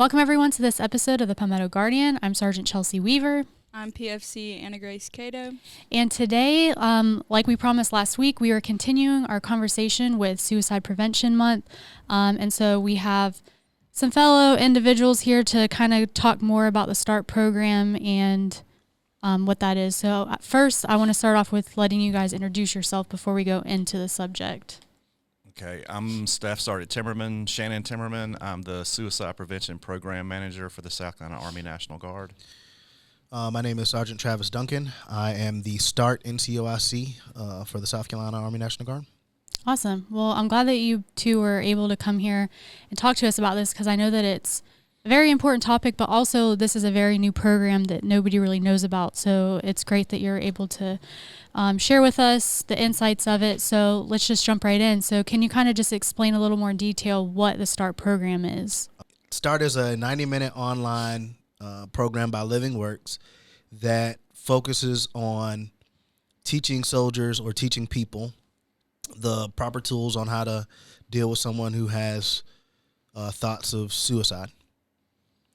Welcome everyone to this episode of the Palmetto Guardian. I'm Sgt. Chelsea Weaver. I'm PFC Anna Grace Catoe. And today, like we promised last week, we are continuing our conversation with Suicide Prevention Month. And so we have some fellow individuals here to kind of talk more about the START program and what that is. So first, I want to start off with letting you guys introduce yourself before we go into the subject. Okay, I'm Staff Sgt. Timmerman, Shannon Timmerman. I'm the Suicide Prevention Program Manager for the South Carolina Army National Guard. My name is Sgt. Travis Duncan. I am the START NCOIC for the South Carolina Army National Guard. Awesome. Well, I'm glad that you two were able to come here and talk to us about this because I know that it's a very important topic, but also this is a very new program that nobody really knows about. So it's great that you're able to share with us the insights of it. So let's just jump right in. So can you kind of just explain a little more in detail what the START program is? START is a 90-minute online program by Livingworks that focuses on teaching soldiers or teaching people the proper tools on how to deal with someone who has thoughts of suicide,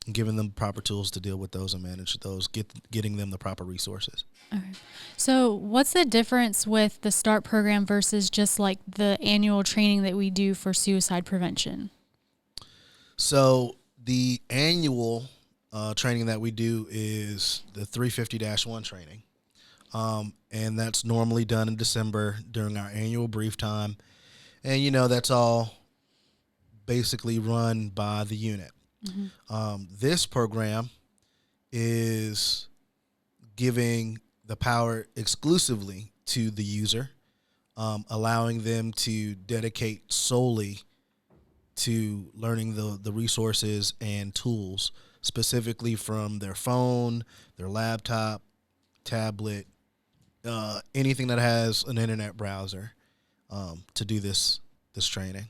and giving them proper tools to deal with those and manage those, getting them the proper resources. Okay. So what's the difference with the START program versus just like the annual training that we do for suicide prevention? So the annual training that we do is the 350-1 training. And that's normally done in December during our annual brief time. And, you know, that's all basically run by the unit. Mm-hmm. This program is giving the power exclusively to the user, allowing them to dedicate solely to learning the resources and tools, specifically from their phone, their laptop, tablet, anything that has an internet browser, to do this training.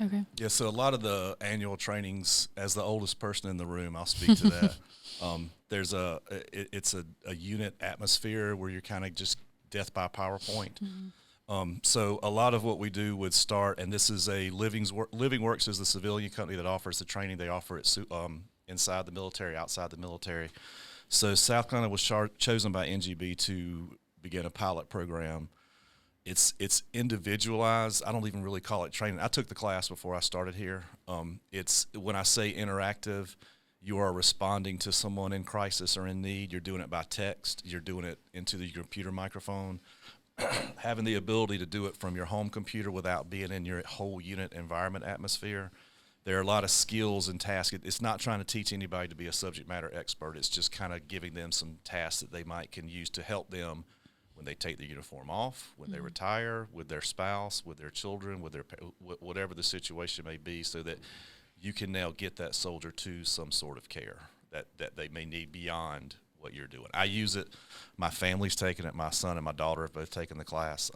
Okay. Yeah, so a lot of the annual trainings, as the oldest person in the room, I'll speak to that. There's it's a unit atmosphere where you're kind of just death by PowerPoint. Mm-hmm. So a lot of what we do would start, and this is Livingworks is the civilian company that offers the training. They offer it inside the military, outside the military. So South Carolina was chosen by NGB to begin a pilot program. It's individualized. I don't even really call it training. I took the class before I started here. It's when I say interactive, you are responding to someone in crisis or in need. You're doing it by text. You're doing it into the computer microphone. Having the ability to do it from your home computer without being in your whole unit environment atmosphere. There are a lot of skills and tasks. It's not trying to teach anybody to be a subject matter expert. It's just kind of giving them some tasks that they can use to help them when they take their uniform off, when they retire, with their spouse, with their children, with their whatever the situation may be, so that you can now get that soldier to some sort of care that they may need beyond what you're doing. I use it. My family's taken it. My son and my daughter have both taken the class.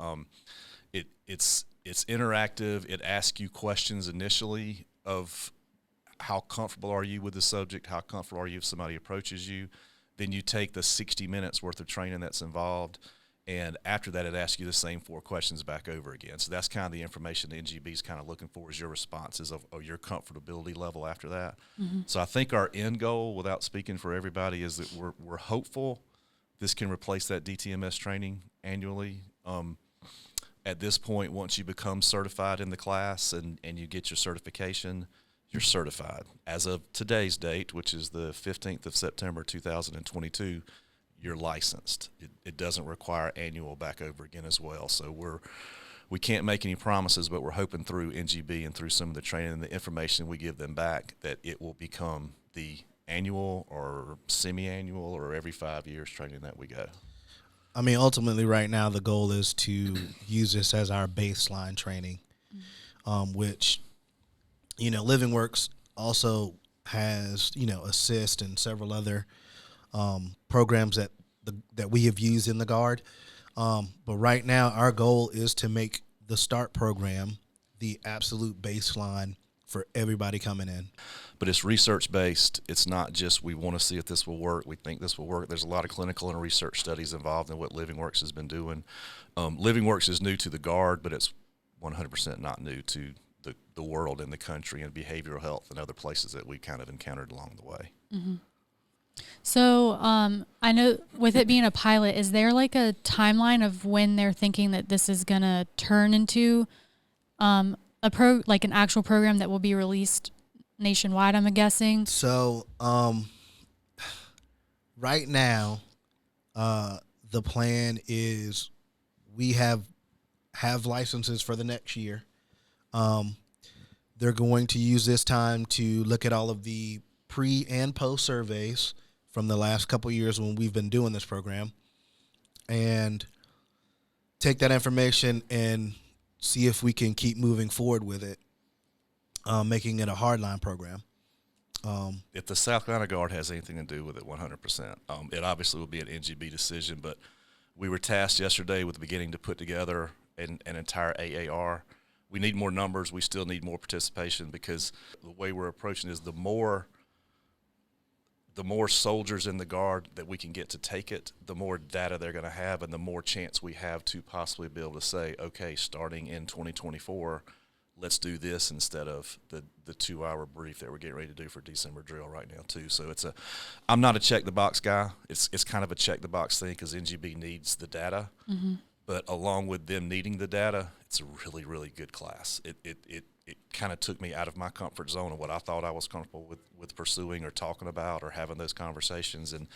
It's interactive. It asks you questions initially of how comfortable are you with the subject, how comfortable are you if somebody approaches you. Then you take the 60 minutes worth of training that's involved, and after that it asks you the same 4 questions back over again. So that's kind of the information the NGB is kind of looking for, is your responses of your comfortability level after that. Mm-hmm. So I think our end goal, without speaking for everybody, is that we're hopeful this can replace that DTMS training annually. At this point, once you become certified in the class and you get your certification, you're certified. As of today's date, which is the 15th of September 2022, you're licensed. It doesn't require annual back over again as well. So we can't make any promises, but we're hoping through NGB and through some of the training and the information we give them back that it will become the annual or semi-annual or every 5 years training that we go. I mean, ultimately right now the goal is to use this as our baseline training, which, you know, Livingworks also has, you know, Assist and several other programs that we have used in the Guard. But right now our goal is to make the START program the absolute baseline for everybody coming in. But it's research-based. It's not just we want to see if this will work. We think this will work. There's a lot of clinical and research studies involved in what Livingworks has been doing. Livingworks is new to the Guard, but it's 100% not new to the world and the country and behavioral health and other places that we kind of encountered along the way. Mm-hmm. So I know with it being a pilot, is there like a timeline of when they're thinking that this is going to turn into like an actual program that will be released nationwide, I'm guessing? So right now, the plan is we have licenses for the next year. They're going to use this time to look at all of the pre and post surveys from the last couple of years when we've been doing this program, and take that information and see if we can keep moving forward with it, making it a hardline program. If the South Carolina Guard has anything to do with it, 100%. It obviously will be an NGB decision, but we were tasked yesterday with beginning to put together an entire AAR. We need more numbers. We still need more participation, because the way we're approaching is the more soldiers in the Guard that we can get to take it, the more data they're going to have, and the more chance we have to possibly be able to say, okay, starting in 2024, let's do this instead of the 2-hour brief that we're getting ready to do for December drill right now too. So I'm not a check the box guy. It's kind of a check the box thing, because NGB needs the data. Mm-hmm. But along with them needing the data, it's a really, really good class. It kind of took me out of my comfort zone of what I thought I was comfortable with pursuing or talking about or having those conversations. And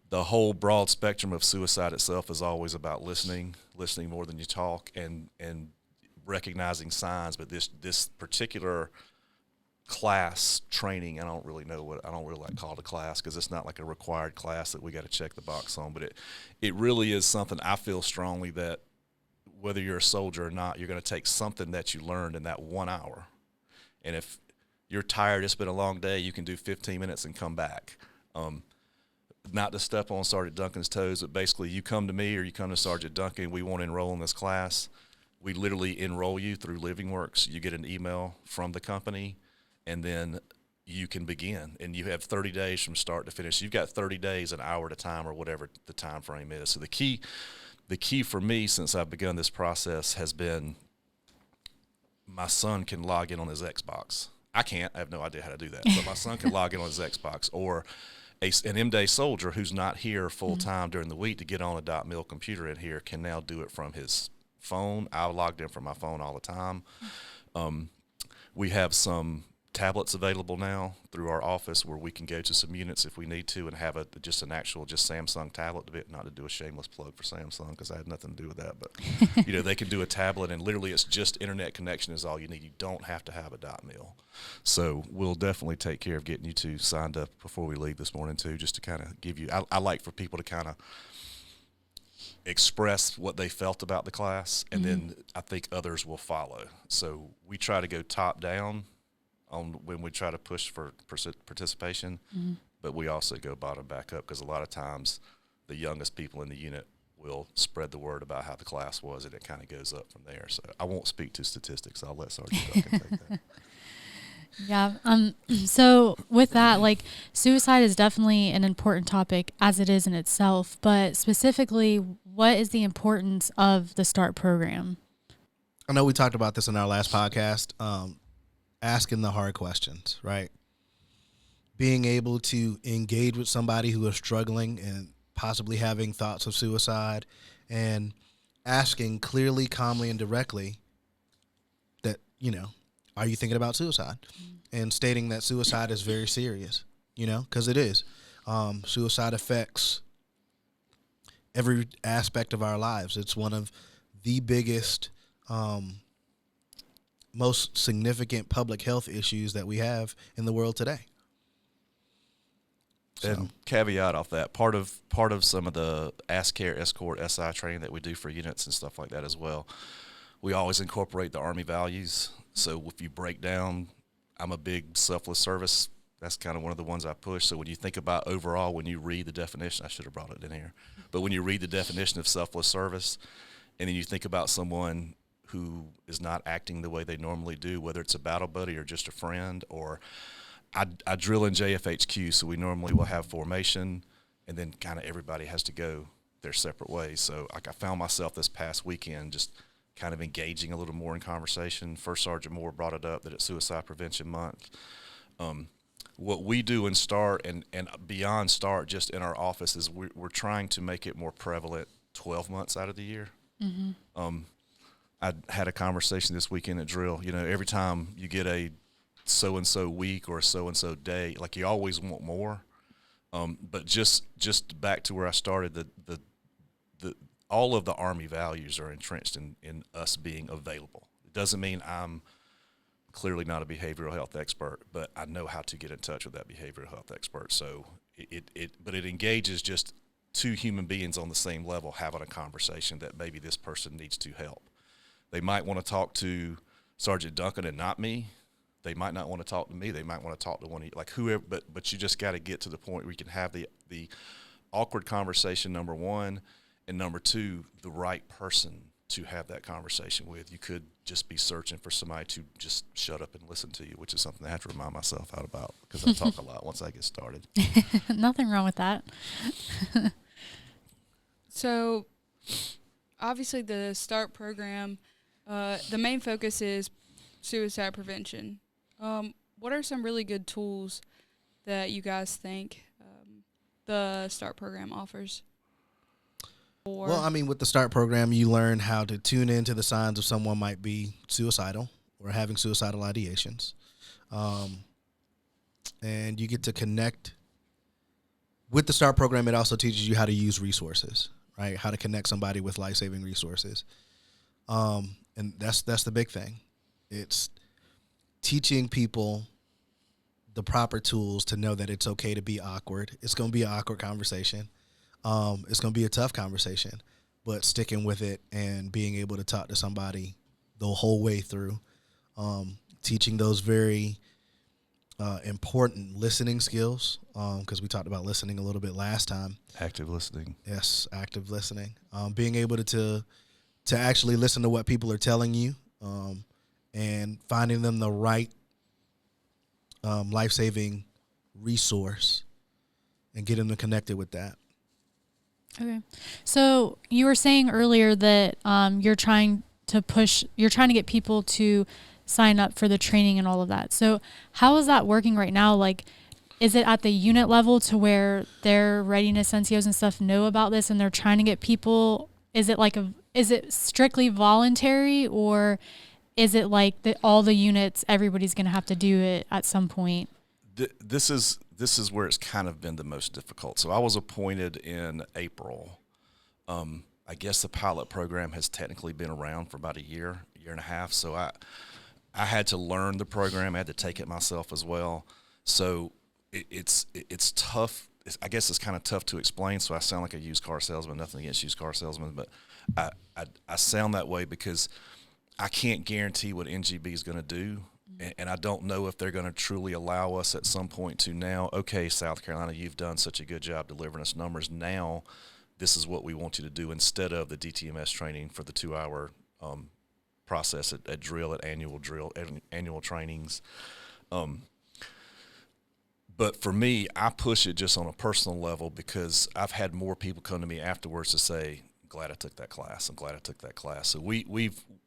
the whole broad spectrum of suicide itself is always about listening more than you talk, and recognizing signs. But this particular class training, I don't really like call it a class, because it's not like a required class that we got to check the box on, but it really is something I feel strongly that whether you're a soldier or not, you're going to take something that you learned in that 1 hour, and if you're tired, it's been a long day, you can do 15 minutes and come back. Not to step on Sergeant Duncan's toes, but basically you come to me or you come to Sergeant Duncan, we want to enroll in this class. We literally enroll you through Livingworks. You get an email from the company, and then you can begin. And you have 30 days from start to finish. You've got 30 days, an hour at a time, or whatever the time frame is. So the key for me since I've begun this process has been my son can log in on his Xbox. I can't. I have no idea how to do that. But my son can log in on his Xbox, or an M-Day soldier who's not here full-time during the week to get on a .mil computer in here can now do it from his phone. I logged in from my phone all the time. We have some tablets available now through our office where we can go to some units if we need to and have just an actual Samsung tablet. Not to do a shameless plug for Samsung, because I had nothing to do with that, but they can do a tablet, and literally it's just internet connection is all you need. You don't have to have a .mil. So we'll definitely take care of getting you two signed up before we leave this morning too, just to kind of give you, I like for people to kind of express what they felt about the class, and then I think others will follow. So we try to go top down on when we try to push for participation, but we also go bottom back up, because a lot of times the youngest people in the unit will spread the word about how the class was, and it kind of goes up from there. So I won't speak to statistics. I'll let Sergeant Duncan take that. Yeah. So with that, like, suicide is definitely an important topic as it is in itself, but specifically, what is the importance of the START program? I know we talked about this in our last podcast, asking the hard questions, right? Being able to engage with somebody who is struggling and possibly having thoughts of suicide, and asking clearly, calmly, and directly that, are you thinking about suicide? And stating that suicide is very serious, because it is. Suicide affects every aspect of our lives. It's one of the biggest, most significant public health issues that we have in the world today. And caveat off that, part of some of the ASCARE, Escort, SI training that we do for units and stuff like that as well, we always incorporate the Army values. So if you break down, I'm a big selfless service. That's kind of one of the ones I push. So when you think about overall, when you read the definition, I should have brought it in here, but when you read the definition of selfless service, and then you think about someone who is not acting the way they normally do, whether it's a battle buddy or just a friend, or I drill in JFHQ, so we normally will have formation, and then kind of everybody has to go their separate ways. So like I found myself this past weekend just kind of engaging a little more in conversation. First Sergeant Moore brought it up that it's Suicide Prevention Month. What we do in START and beyond START, just in our office, is we're trying to make it more prevalent 12 months out of the year. I had a conversation this weekend at drill. You know, every time you get a so-and-so week or a so-and-so day, like, you always want more. But just back to where I started, the all of the Army values are entrenched in us being available. It doesn't mean I'm clearly not a behavioral health expert, but I know how to get in touch with that behavioral health expert. So but it engages just two human beings on the same level having a conversation that maybe this person needs to help. They might want to talk to Sergeant Duncan and not me. They might not want to talk to me. They might want to talk to one of you, like whoever. But you just got to get to the point where you can have the awkward conversation, number one, and number two, the right person to have that conversation with. You could just be searching for somebody to just shut up and listen to you, which is something I have to remind myself out about because I talk a lot once I get started. Nothing wrong with that. So, obviously, the START program, the main focus is suicide prevention. What are some really good tools that you guys think the START program offers? Well, I mean, with the START program, you learn how to tune into the signs of someone might be suicidal or having suicidal ideations. And you get to connect. With the START program, it also teaches you how to use resources, right? How to connect somebody with life-saving resources. And that's the big thing. It's teaching people the proper tools to know that it's okay to be awkward. It's going to be an awkward conversation. It's going to be a tough conversation, but sticking with it and being able to talk to somebody the whole way through, teaching those very important listening skills, because we talked about listening a little bit last time. Active listening. Yes, active listening. Being able to actually listen to what people are telling you, and finding them the right life-saving resource and getting them connected with that. Okay. So you were saying earlier that you're trying to get people to sign up for the training and all of that. So how is that working right now? Like, is it at the unit level to where their readiness NCOs and stuff know about this and they're trying to get people? Is it strictly voluntary, or is it like all the units, everybody's going to have to do it at some point? This is where it's kind of been the most difficult. So I was appointed in April. I guess the pilot program has technically been around for about a year and a half. So I had to learn the program. I had to take it myself as well. So it's tough. I guess it's kind of tough to explain. So I sound like a used car salesman. Nothing against used car salesmen, but I sound that way because I can't guarantee what NGB is going to do. And I don't know if they're going to truly allow us at some point to now, okay, South Carolina, you've done such a good job delivering us numbers. Now this is what we want you to do instead of the DTMS training for the 2-hour process at drill, at annual trainings. But for me, I push it just on a personal level because I've had more people come to me afterwards to say, glad I took that class. I'm glad I took that class. So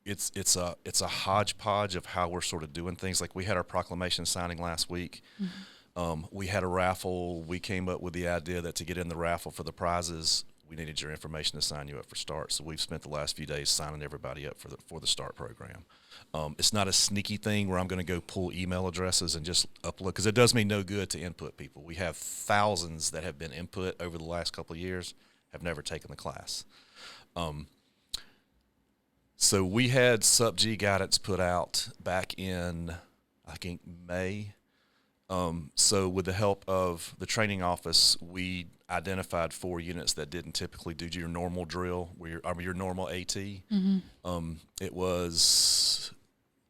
it's a hodgepodge of how we're sort of doing things. Like we had our proclamation signing last week. Mm-hmm. We had a raffle. We came up with the idea that to get in the raffle for the prizes, we needed your information to sign you up for START. So we've spent the last few days signing everybody up for the START program. It's not a sneaky thing where I'm going to go pull email addresses and just upload, because it does me no good to input people. We have thousands that have been input over the last couple of years, have never taken the class. So we had Sub-G guidance put out back in, I think, May. So with the help of the training office, we identified 4 units that didn't typically do your normal drill, your normal AT. Mm-hmm. It was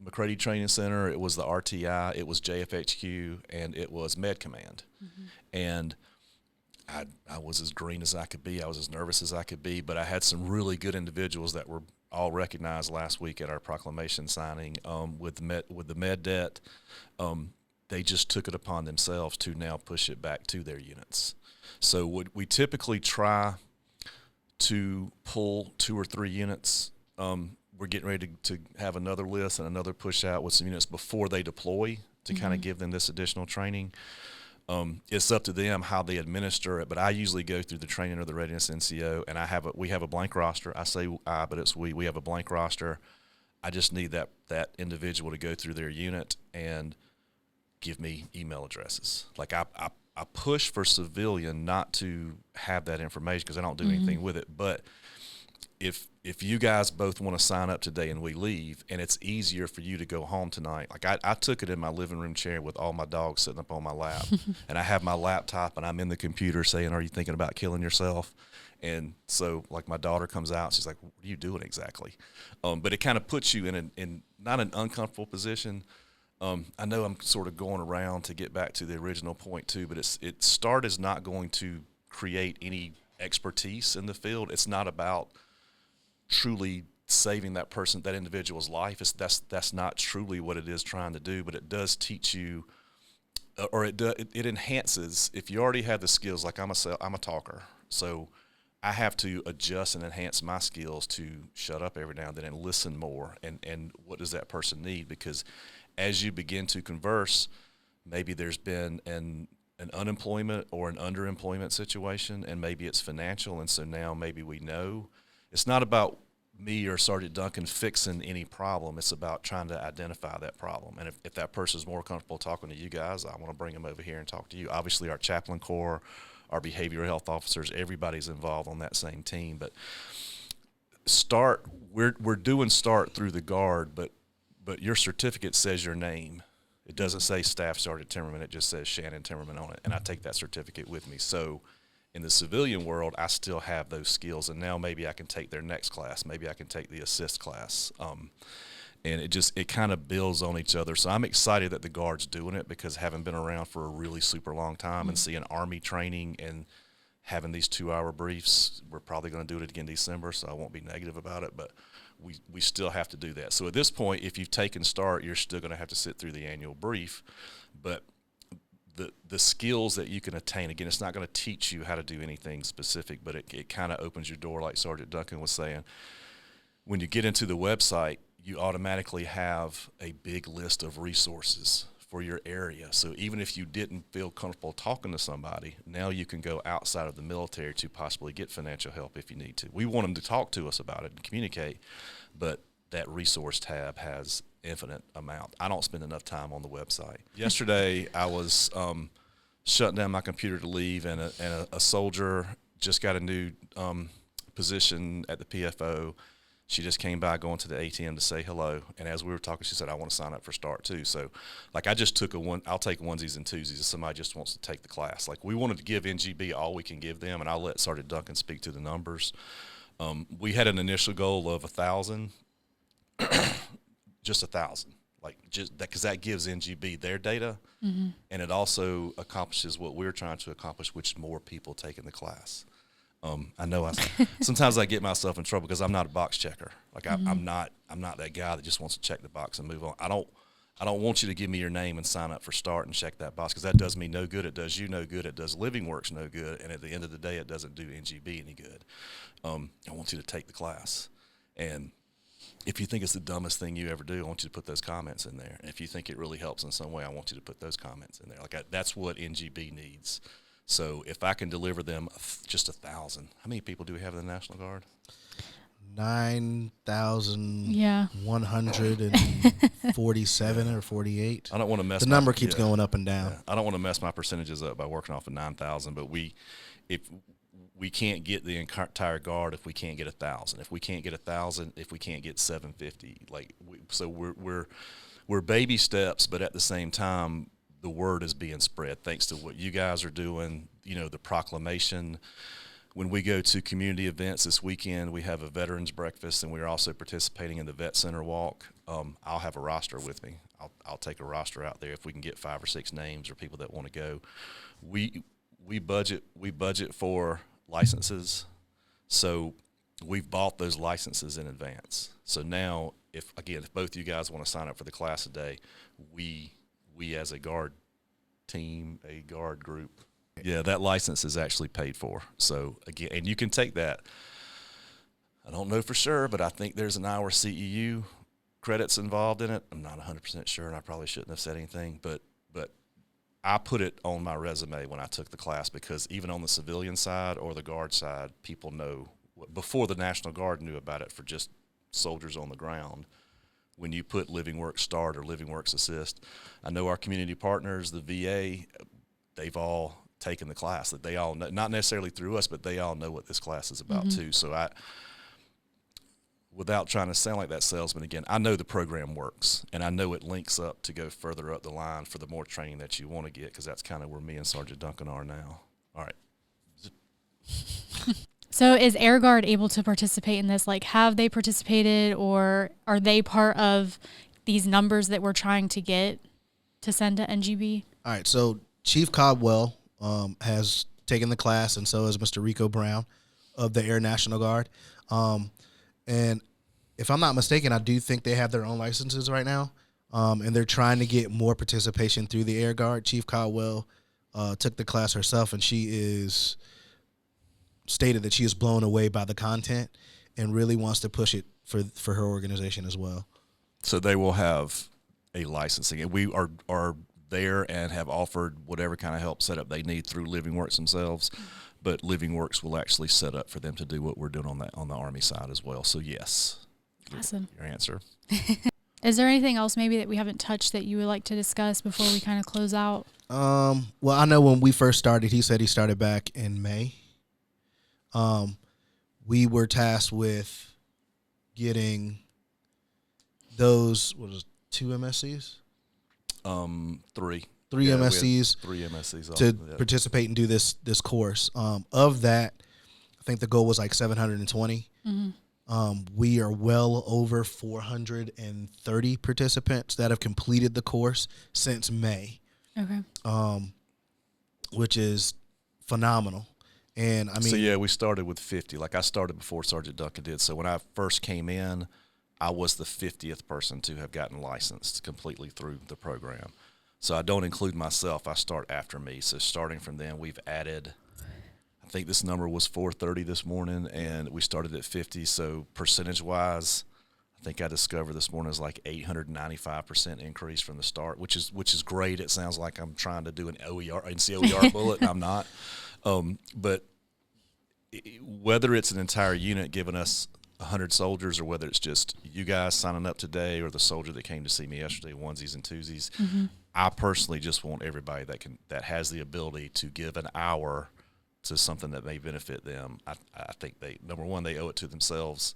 McCready Training Center, it was the RTI, it was JFHQ, and it was Med Command. Mm-hmm. And I was as green as I could be. I was as nervous as I could be, but I had some really good individuals that were all recognized last week at our proclamation signing with the med debt. They just took it upon themselves to now push it back to their units. So we typically try to pull 2 or 3 units. we're getting ready to have another list and another push out with some units before they deploy to kind of give them this additional training. It's up to them how they administer it, but I usually go through the training or the readiness NCO, and we have a blank roster. I say I, but it's we. We have a blank roster. I just need that individual to go through their unit and give me email addresses. Like I push for civilian not to have that information because I don't do anything with it. But if you guys both want to sign up today and we leave, and it's easier for you to go home tonight, like I took it in my living room chair with all my dogs sitting up on my lap, and I have my laptop and I'm in the computer saying, "Are you thinking about killing yourself?" And so, like, my daughter comes out, she's like, "What are you doing exactly?" But it kind of puts you in not an uncomfortable position. I know I'm sort of going around to get back to the original point too, but START is not going to create any expertise in the field. It's not about truly saving that individual's life. That's not truly what it is trying to do, but it does teach you, or it enhances. If you already have the skills, like I'm a talker, so I have to adjust and enhance my skills to shut up every now and then and listen more. And what does that person need? Because as you begin to converse, maybe there's been an unemployment or an underemployment situation, and maybe it's financial, and so now maybe we know. It's not about me or Sergeant Duncan fixing any problem. It's about trying to identify that problem. And if that person is more comfortable talking to you guys, I want to bring them over here and talk to you. Obviously, our chaplain corps, our behavioral health officers, everybody's involved on that same team. But START, we're doing START through the Guard, but your certificate says your name. It doesn't say Staff Sgt. Timmerman. It just says Shannon Timmerman on it, and I take that certificate with me. So in the civilian world, I still have those skills, and now maybe I can take their next class. Maybe I can take the assist class. And it kind of builds on each other. So I'm excited that the Guard's doing it, because having been around for a really super long time and seeing Army training and having these 2-hour briefs, we're probably going to do it again in December, so I won't be negative about it, but we still have to do that. So at this point, if you've taken START, you're still going to have to sit through the annual brief, but the skills that you can attain, again, it's not going to teach you how to do anything specific, but it kind of opens your door, like Sergeant Duncan was saying. When you get into the website, you automatically have a big list of resources for your area. So even if you didn't feel comfortable talking to somebody, now you can go outside of the military to possibly get financial help if you need to. We want them to talk to us about it and communicate, but that resource tab has infinite amount. I don't spend enough time on the website. Yesterday, I was shutting down my computer to leave, and a soldier just got a new position at the PFO. She just came by going to the ATM to say hello, and as we were talking, she said, "I want to sign up for START too." So, like, I just took I'll take onesies and twosies if somebody just wants to take the class. Like, we wanted to give NGB all we can give them, and I'll let Sergeant Duncan speak to the numbers. We had an initial goal of 1,000, just 1,000, like, just that, because that gives NGB their data, and it also accomplishes what we're trying to accomplish, which is more people taking the class. I know sometimes I get myself in trouble because I'm not a box checker. Like, I'm not that guy that just wants to check the box and move on. I don't want you to give me your name and sign up for START and check that box, because that does me no good. It does you no good. It does Livingworks no good. And at the end of the day, it doesn't do NGB any good. I want you to take the class. And if you think it's the dumbest thing you ever do, I want you to put those comments in there. And if you think it really helps in some way, I want you to put those comments in there. That's what NGB needs. So if I can deliver them just 1,000, how many people do we have in the National Guard? 9,147 or 48. I don't want to mess. The number keeps going up and down. Yeah. I don't want to mess my percentages up by working off of 9,000, but if we can't get the entire Guard if we can't get 1,000. If we can't get 1,000, if we can't get 750, so we're baby steps, but at the same time, the word is being spread thanks to what you guys are doing, the proclamation. When we go to community events this weekend, we have a veterans breakfast, and we're also participating in the Vet Center Walk. I'll have a roster with me. I'll take a roster out there if we can get 5 or 6 names or people that want to go. We budget for licenses, so we've bought those licenses in advance. So now, if both you guys want to sign up for the class today, we as a Guard team, a Guard group, that license is actually paid for. So again, and you can take that. I don't know for sure, but I think there's an hour CEU credits involved in it. I'm not 100% sure, and I probably shouldn't have said anything, but I put it on my resume when I took the class, because even on the civilian side or the Guard side, people know, before the National Guard knew about it for just soldiers on the ground, when you put Livingworks Start or Livingworks Assist. I know our community partners, the VA, they've all taken the class, that they all know, not necessarily through us, but they all know what this class is about too. So without trying to sound like that salesman again, I know the program works, and I know it links up to go further up the line for the more training that you want to get, because that's kind of where me and Sergeant Duncan are now. All right. So is airguard able to participate in this? Like, have they participated, or are they part of these numbers that we're trying to get to send to NGB? All right, so Chief Caldwell has taken the class, and so has Mr. Rico Brown of the Air National Guard. And if I'm not mistaken, I do think they have their own licenses right now, and they're trying to get more participation through the Air Guard. Chief Caldwell took the class herself, and she is stated that she is blown away by the content and really wants to push it for her organization as well. So they will have a licensing, and we are there and have offered whatever kind of help setup they need through Livingworks themselves. But Livingworks will actually set up for them to do what we're doing on the Army side as well. So yes. Awesome. Your answer. Is there anything else maybe that we haven't touched that you would like to discuss before we kind of close out? Well, I know when we first started, he said he started back in May. We were tasked with getting those, what is it, 2 MSCs? 3. Three MSCs. 3 MSCs to participate and do this course. Of that, I think the goal was like 720. We are well over 430 participants that have completed the course since May. Okay. Which is phenomenal. And I mean, so yeah, we started with 50. Like, I started before Sergeant Duncan did. So when I first came in, I was the 50th person to have gotten licensed completely through the program. So I don't include myself. I start after me. So starting from then, we've added, I think this number was 430 this morning, and we started at 50. So percentage-wise, I think I discovered this morning is like 895% increase from the start, which is great. It sounds like I'm trying to do an NCOIR bullet, and I'm not. But whether it's an entire unit giving us 100 soldiers, or whether it's just you guys signing up today, or the soldier that came to see me yesterday, onesies and twosies, I personally just want everybody that has the ability to give an hour to something that may benefit them. I think number one, they owe it to themselves.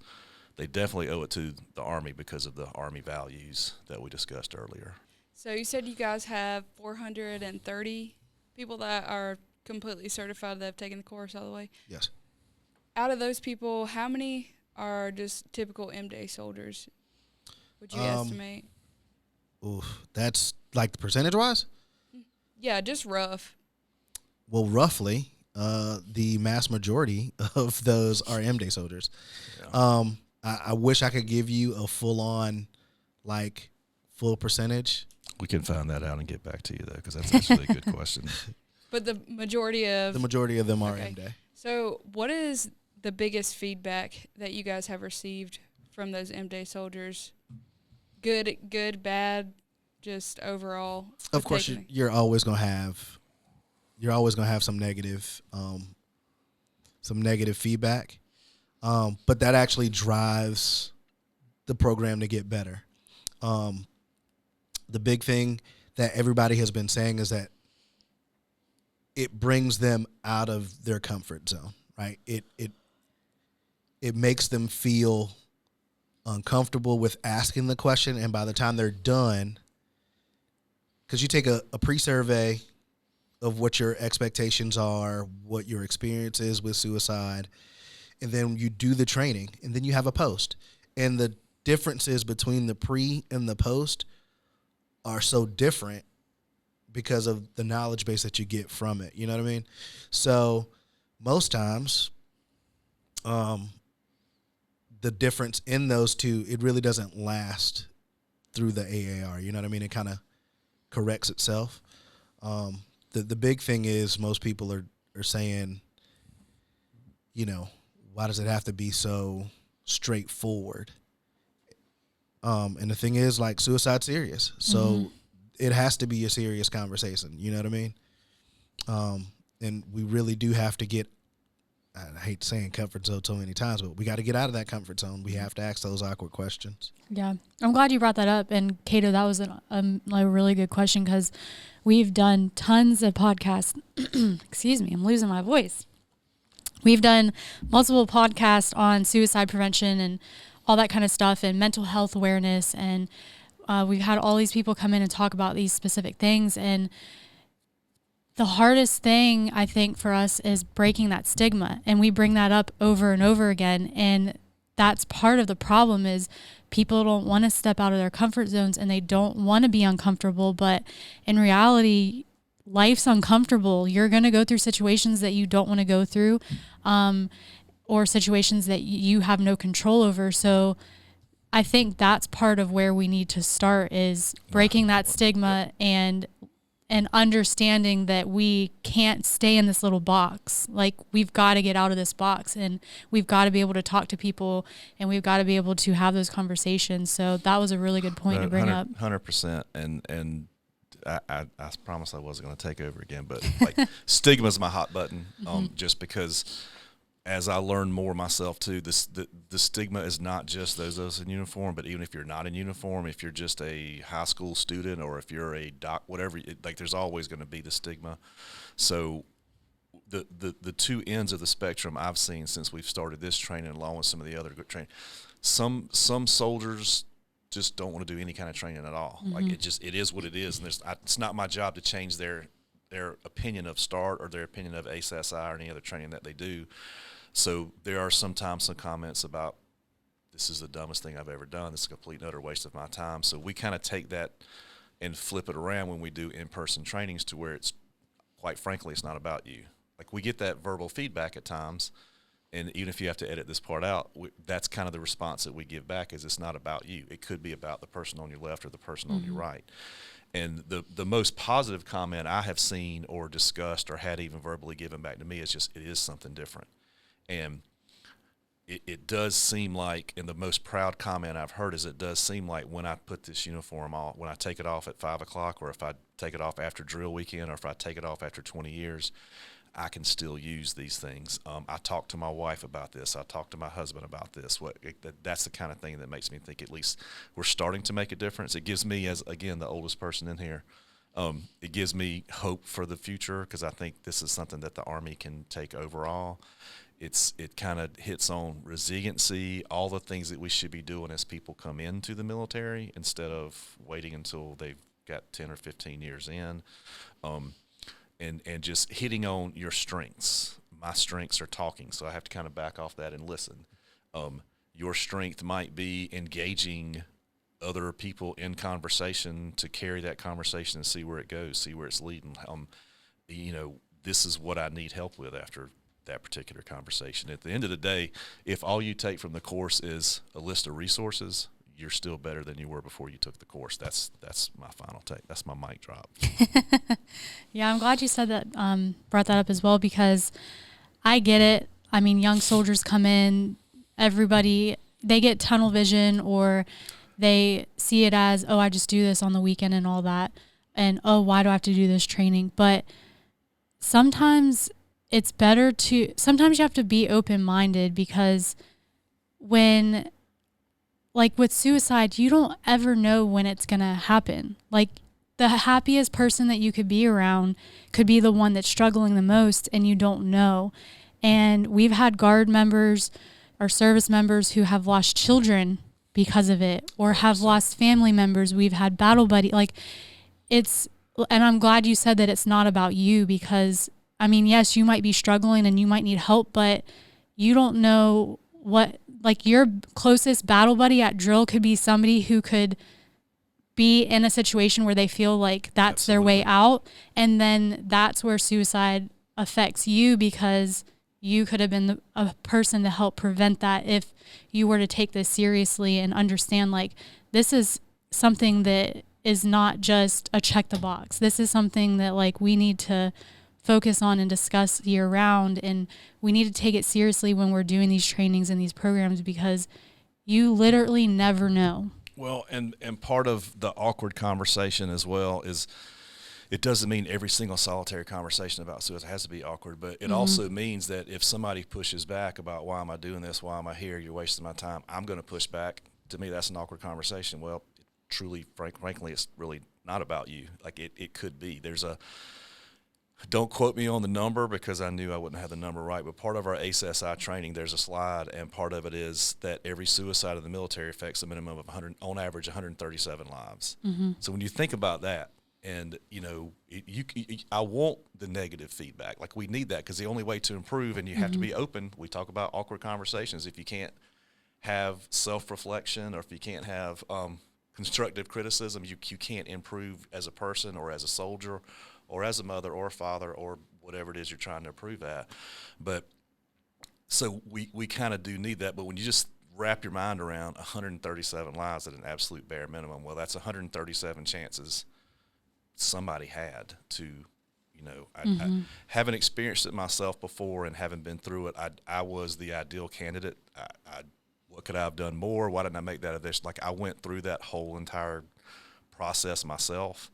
They definitely owe it to the Army because of the Army values that we discussed earlier. So you said you guys have 430 people that are completely certified that have taken the course all the way? yes. Out of those people, how many are just typical M-Day soldiers, would you estimate? Oof, that's like percentage-wise? Yeah, just rough. Well, roughly, the mass majority of those are M-Day soldiers. Yeah. I wish I could give you a full-on, full percentage. We can find that out and get back to you, though, because that's actually a good question. But the majority of them are Okay. M-Day. So what is the biggest feedback that you guys have received from those M-Day soldiers? Good, bad, just overall? Of course, you're always gonna have some negative feedback, but that actually drives the program to get better. The big thing that everybody has been saying is that it brings them out of their comfort zone, right? It makes them feel uncomfortable with asking the question, and by the time they're done, because you take a pre-survey of what your expectations are, what your experience is with suicide, and then you do the training, and then you have a post. And the differences between the pre and the post are so different because of the knowledge base that you get from it. You know what I mean? So most times, the difference in those two, it really doesn't last through the AAR. You know what I mean? It kind of corrects itself. The big thing is most people are saying, why does it have to be so straightforward. And the thing is, like, suicide's serious. So it has to be a serious conversation. You know what I mean? And we really do have to get, I hate saying comfort zone so many times, but we got to get out of that comfort zone. We have to ask those awkward questions. Yeah. I'm glad you brought that up. And Catoe, that was a really good question, because we've done tons of podcasts. Excuse me, I'm losing my voice. We've done multiple podcasts on suicide prevention and all that kind of stuff, and mental health awareness. And we've had all these people come in and talk about these specific things. And the hardest thing, I think, for us is breaking that stigma. And we bring that up over and over again. And that's part of the problem, is people don't want to step out of their comfort zones, and they don't want to be uncomfortable. But in reality, life's uncomfortable. You're going to go through situations that you don't want to go through, or situations that you have no control over. So I think that's part of where we need to start, is breaking that stigma and understanding that we can't stay in this little box. Like, we've got to get out of this box, and we've got to be able to talk to people, and we've got to be able to have those conversations. So that was a really good point to bring up. 100%. And I promise I wasn't going to take over again, but like, stigma's my hot button, just because as I learn more myself too, the stigma is not just those of us in uniform, but even if you're not in uniform, if you're just a high school student, or if you're a doc, whatever, like, there's always going to be the stigma. So the two ends of the spectrum I've seen since we've started this training, along with some of the other good training, some soldiers just don't want to do any kind of training at all. Like, it is what it is. And it's not my job to change their opinion of START or their opinion of ACSI or any other training that they do. So there are sometimes some comments about, this is the dumbest thing I've ever done. This is a complete and utter waste of my time. So we kind of take that and flip it around when we do in-person trainings, to where it's, quite frankly, it's not about you. Like, we get that verbal feedback at times, and even if you have to edit this part out, that's kind of the response that we give back, is it's not about you. It could be about the person on your left or the person on your right. And the most positive comment I have seen or discussed or had even verbally given back to me is just, it is something different. And it does seem like, and the most proud comment I've heard is, it does seem like when I put this uniform on, when I take it off at 5 o'clock, or if I take it off after drill weekend, or if I take it off after 20 years, I can still use these things. I talk to my wife about this. I talk to my husband about this. That's the kind of thing that makes me think at least we're starting to make a difference. It gives me, as, again, the oldest person in here, it gives me hope for the future, because I think this is something that the Army can take overall. It kind of hits on resiliency, all the things that we should be doing as people come into the military, instead of waiting until they've got 10 or 15 years in. And just hitting on your strengths. My strengths are talking, so I have to kind of back off that and listen. Your strength might be engaging other people in conversation to carry that conversation and see where it goes, see where it's leading. This is what I need help with after that particular conversation. At the end of the day, if all you take from the course is a list of resources, you're still better than you were before you took the course. That's my final take. That's my mic drop. Yeah, I'm glad you said that, brought that up as well, because I get it. I mean, young soldiers come in, everybody, they get tunnel vision, or they see it as, oh, I just do this on the weekend and all that. And, oh, why do I have to do this training? But sometimes it's better sometimes you have to be open-minded, because when, like with suicide, you don't ever know when it's going to happen. Like, the happiest person that you could be around could be the one that's struggling the most, and you don't know. And we've had Guard members or service members who have lost children because of it, or have lost family members. We've had battle buddy. Like, and I'm glad you said that it's not about you, because, I mean, yes, you might be struggling and you might need help, but you don't know what, like, your closest battle buddy at drill could be somebody who could be in a situation where they feel like that's their way out. And then that's where suicide affects you, because you could have been a person to help prevent that if you were to take this seriously and understand, like, this is something that is not just a check the box. This is something that, like, we need to focus on and discuss year round. And we need to take it seriously when we're doing these trainings and these programs, because you literally never know. Well, and part of the awkward conversation as well is, it doesn't mean every single solitary conversation about suicide has to be awkward, but it also means that if somebody pushes back about, why am I doing this? Why am I here? You're wasting my time. I'm going to push back. To me, that's an awkward conversation. Well, truly, frankly, it's really not about you. Like it could be. Don't quote me on the number because I knew I wouldn't have the number right, but part of our ACSI training, there's a slide, and part of it is that every suicide in the military affects a minimum of 100, on average, 137 lives. So when you think about that, and, I want the negative feedback. Like, we need that, because the only way to improve, and you have to be open. We talk about awkward conversations. If you can't have self-reflection, or if you can't have constructive criticism, you can't improve as a person or as a soldier or as a mother or a father or whatever it is you're trying to improve at. But so we kind of do need that. But when you just wrap your mind around 137 lives at an absolute bare minimum, well, that's 137 chances somebody had to, I haven't experienced it myself before, and having been through it, I was the ideal candidate. What could I have done more? Why didn't I make that of this? Like, I went through that whole entire process myself.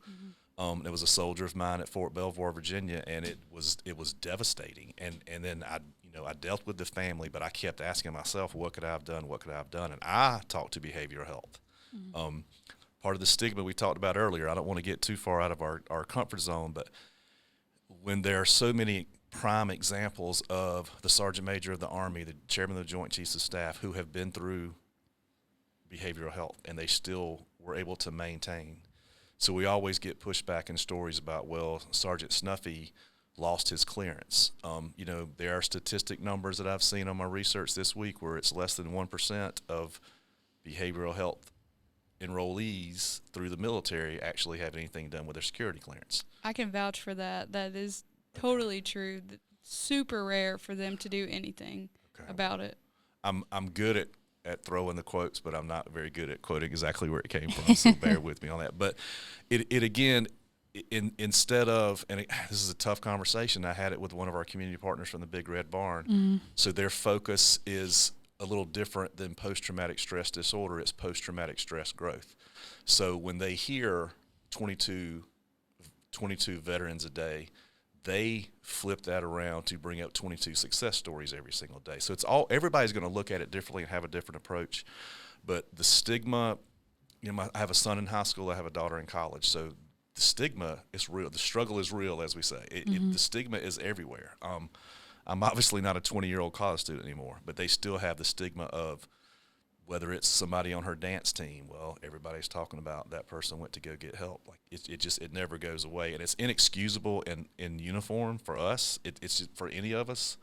It was a soldier of mine at Fort Belvoir, Virginia, and it was devastating. And then I dealt with the family, but I kept asking myself, what could I have done? What could I have done? And I talked to behavioral health. Part of the stigma we talked about earlier, I don't want to get too far out of our comfort zone, but when there are so many prime examples of the Sergeant Major of the Army, the Chairman of the Joint Chiefs of Staff, who have been through behavioral health, and they still were able to maintain. So we always get pushback in stories about, well, Sergeant Snuffy lost his clearance. There are statistic numbers that I've seen on my research this week where it's less than 1% of behavioral health enrollees through the military actually have anything done with their security clearance. I can vouch for that. That is totally true. Super rare for them to do anything about it. I'm good at throwing the quotes, but I'm not very good at quoting exactly where it came from, so bear with me on that. But it again, instead of, and this is a tough conversation, I had it with one of our community partners from the Big Red Barn. So their focus is a little different than post-traumatic stress disorder. It's post-traumatic stress growth. So when they hear 22 veterans a day, they flip that around to bring up 22 success stories every single day. So everybody's going to look at it differently and have a different approach. But the stigma, I have a son in high school, I have a daughter in college. So the stigma is real. The struggle is real, as we say. The stigma is everywhere. I'm obviously not a 20-year-old college student anymore, but they still have the stigma of, whether it's somebody on her dance team, well, everybody's talking about that person went to go get help. Like it never goes away, and it's inexcusable in uniform for us. It's just for any of us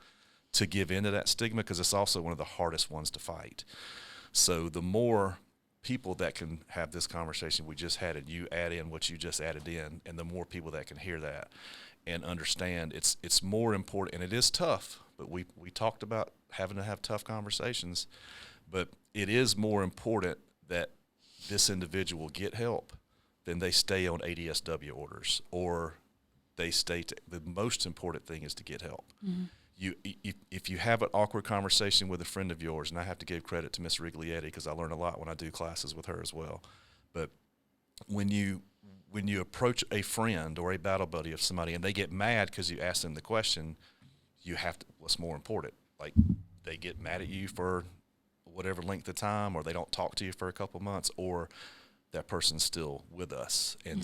to give into that stigma, because it's also one of the hardest ones to fight. So the more people that can have this conversation we just had, and you add in what you just added in, and the more people that can hear that and understand, it's more important. And it is tough, but we talked about having to have tough conversations, but it is more important that this individual get help than they stay on ADSW orders, or they stay the most important thing is to get help. If you have an awkward conversation with a friend of yours, and I have to give credit to Miss Riglietti, because I learn a lot when I do classes with her as well, but when you approach a friend or a battle buddy of somebody and they get mad because you ask them the question, you have to, what's more important? Like, they get mad at you for whatever length of time, or they don't talk to you for a couple months, or that person's still with us and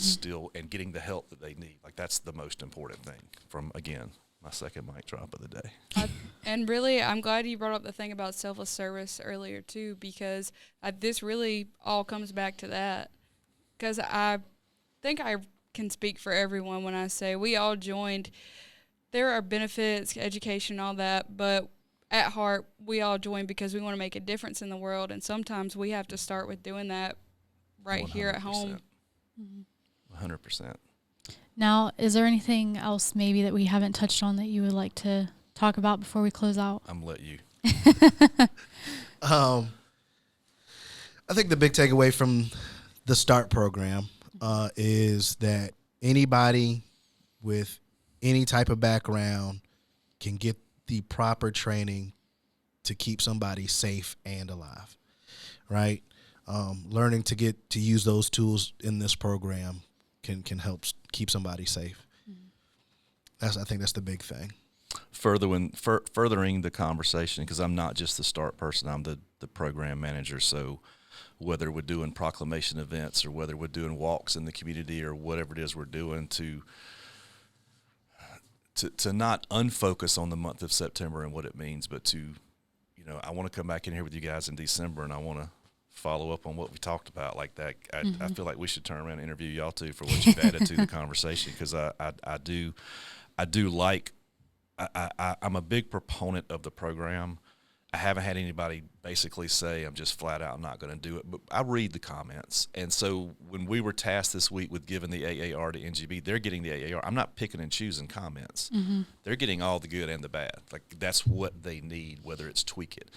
and getting the help that they need. Like, that's the most important thing. From, again, my second mic drop of the day. And really, I'm glad you brought up the thing about selfless service earlier too, because this really all comes back to that. Because I think I can speak for everyone when I say we all joined. There are benefits, education, all that, but at heart, we all join because we want to make a difference in the world, and sometimes we have to start with doing that right 100%. Here at home. 100%. Now, is there anything else maybe that we haven't touched on that you would like to talk about before we close out? I'm going to let you. I think the big takeaway from the START program is that anybody with any type of background can get the proper training to keep somebody safe and alive, right? Learning to get to use those tools in this program can help keep somebody safe. I think that's the big thing. Furthering the conversation, because I'm not just the START person, I'm the program manager. So whether we're doing proclamation events or whether we're doing walks in the community or whatever it is we're doing, to not unfocus on the month of September and what it means, but to, I want to come back in here with you guys in December and I want to follow up on what we talked about like that. I feel like we should turn around and interview y'all too for what you've added to the conversation, because I'm a big proponent of the program. I haven't had anybody basically say I'm just flat out not going to do it, but I read the comments. And so when we were tasked this week with giving the AAR to NGB, they're getting the AAR. I'm not picking and choosing comments. They're getting all the good and the bad. Like, that's what they need, whether it's tweak it.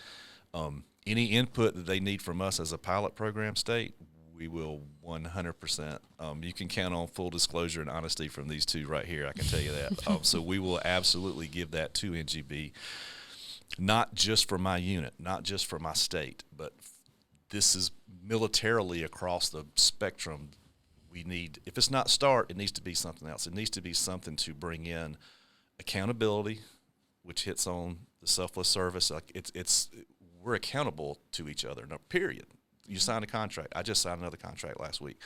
Any input that they need from us as a pilot program state, we will 100%. You can count on full disclosure and honesty from these two right here. I can tell you that. So we will absolutely give that to NGB, not just for my unit, not just for my state, but this is militarily across the spectrum. We need, if it's not START, it needs to be something else. It needs to be something to bring in accountability, which hits on the selfless service. Like, we're accountable to each other. No, period. You signed a contract. I just signed another contract last week.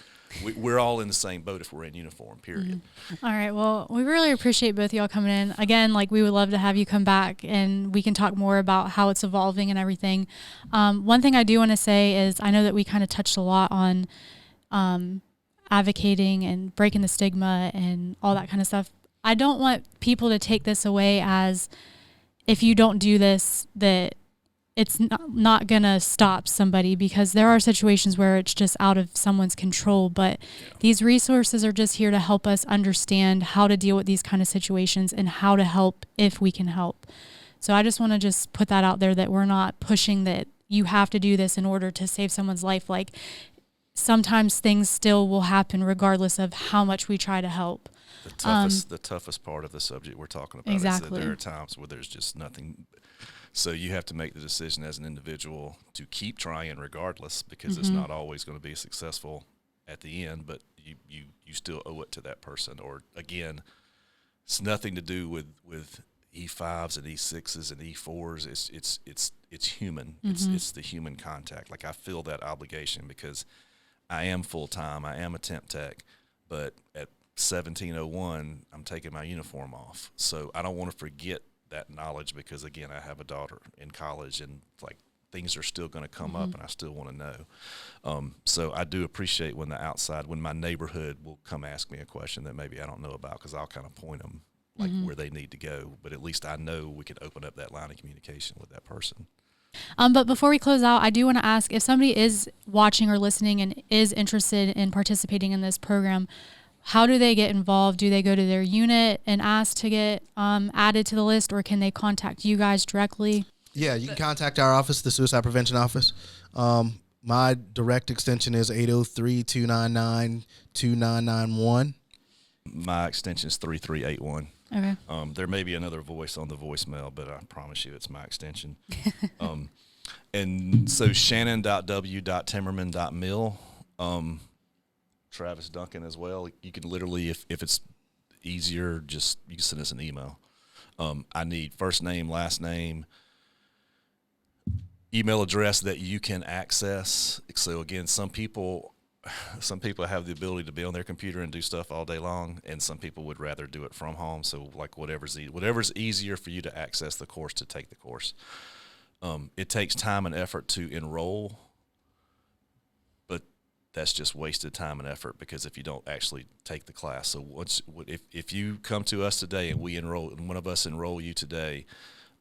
We're all in the same boat if we're in uniform, period. All right. Well, we really appreciate both of y'all coming in. Again, we would love to have you come back and we can talk more about how it's evolving and everything. One thing I do want to say is I know that we kind of touched a lot on advocating and breaking the stigma and all that kind of stuff. I don't want people to take this away as if you don't do this, that it's not going to stop somebody, because there are situations where it's just out of someone's control. But these resources are just here to help us understand how to deal with these kind of situations and how to help if we can help. So I just want to just put that out there, that we're not pushing that you have to do this in order to save someone's life. Like, sometimes things still will happen regardless of how much we try to help. The toughest part of the subject we're talking about is that there are times where there's just nothing. So you have to make the decision as an individual to keep trying regardless, because it's not always going to be successful at the end, but you still owe it to that person. Or, again, it's nothing to do with E5s and E6s and E4s. It's human. It's the human contact. Like, I feel that obligation because I am full-time. I am a temp tech, but at 17:01, I'm taking my uniform off. So I don't want to forget that knowledge, because, again, I have a daughter in college and things are still going to come up and I still want to know. So I do appreciate when my neighborhood will come ask me a question that maybe I don't know about, because I'll kind of point them where they need to go. But at least I know we can open up that line of communication with that person. But before we close out, I do want to ask, if somebody is watching or listening and is interested in participating in this program, how do they get involved? Do they go to their unit and ask to get added to the list, or can they contact you guys directly? Yeah, you can contact our office, the Suicide Prevention Office. My direct extension is 803-299-2991. My extension is 3381. Okay. There may be another voice on the voicemail, but I promise you it's my extension. And so shannon.w.timmerman.mil. Travis Duncan as well. You can literally, if it's easier, you can send us an email. I need first name, last name, email address that you can access. So, again, some people have the ability to be on their computer and do stuff all day long, and some people would rather do it from home. So, whatever's easier for you to access the course, to take the course. It takes time and effort to enroll, but that's just wasted time and effort, because if you don't actually take the class. So if you come to us today and one of us enroll you today,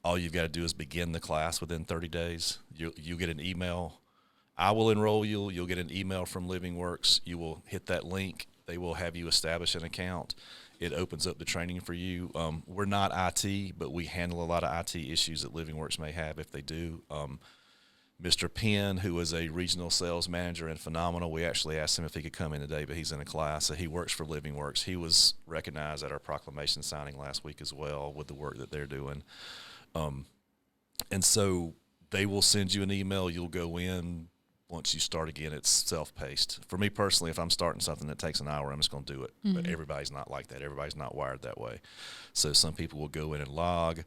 all you've got to do is begin the class within 30 days. You get an email. I will enroll you. You'll get an email from Livingworks. You will hit that link. They will have you establish an account. It opens up the training for you. We're not IT, but we handle a lot of IT issues that Livingworks may have if they do. Mr. Penn, who was a regional sales manager and phenomenal, we actually asked him if he could come in today, but he's in a class. So he works for Livingworks. He was recognized at our proclamation signing last week as well with the work that they're doing. And so they will send you an email. You'll go in. Once you start again, it's self-paced. For me personally, if I'm starting something that takes an hour, I'm just going to do it. But everybody's not like that. Everybody's not wired that way. So some people will go in and log.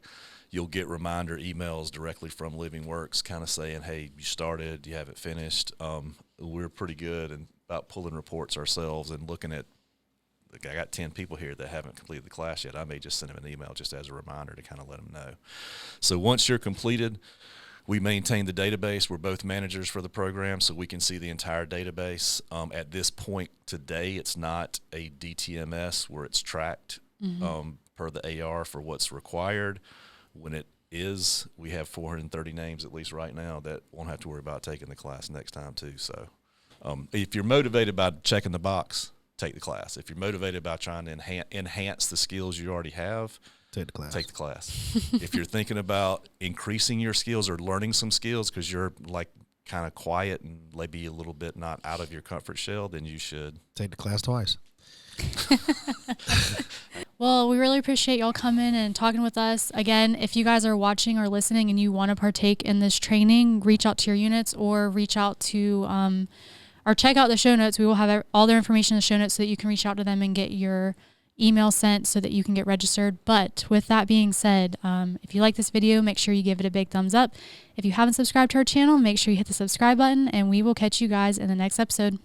You'll get reminder emails directly from Livingworks kind of saying, hey, you started, you haven't finished. We're pretty good about pulling reports ourselves and looking at, like, I got 10 people here that haven't completed the class yet. I may just send them an email just as a reminder to kind of let them know. So once you're completed, we maintain the database. We're both managers for the program, so we can see the entire database. At this point today, it's not a DTMS where it's tracked per the AR for what's required. When it is, we have 430 names, at least right now, that won't have to worry about taking the class next time too. So if you're motivated by checking the box, take the class. If you're motivated by trying to enhance the skills you already have, take the class. If you're thinking about increasing your skills or learning some skills because you're like kind of quiet and maybe a little bit not out of your comfort shell, then you should take the class twice. Well, we really appreciate y'all coming and talking with us. Again, if you guys are watching or listening and you want to partake in this training, reach out to your units or reach out to or check out the show notes. We will have all their information in the show notes so that you can reach out to them and get your email sent so that you can get registered. But with that being said, if you like this video, make sure you give it a big thumbs up. If you haven't subscribed to our channel, make sure you hit the subscribe button, and we will catch you guys in the next episode.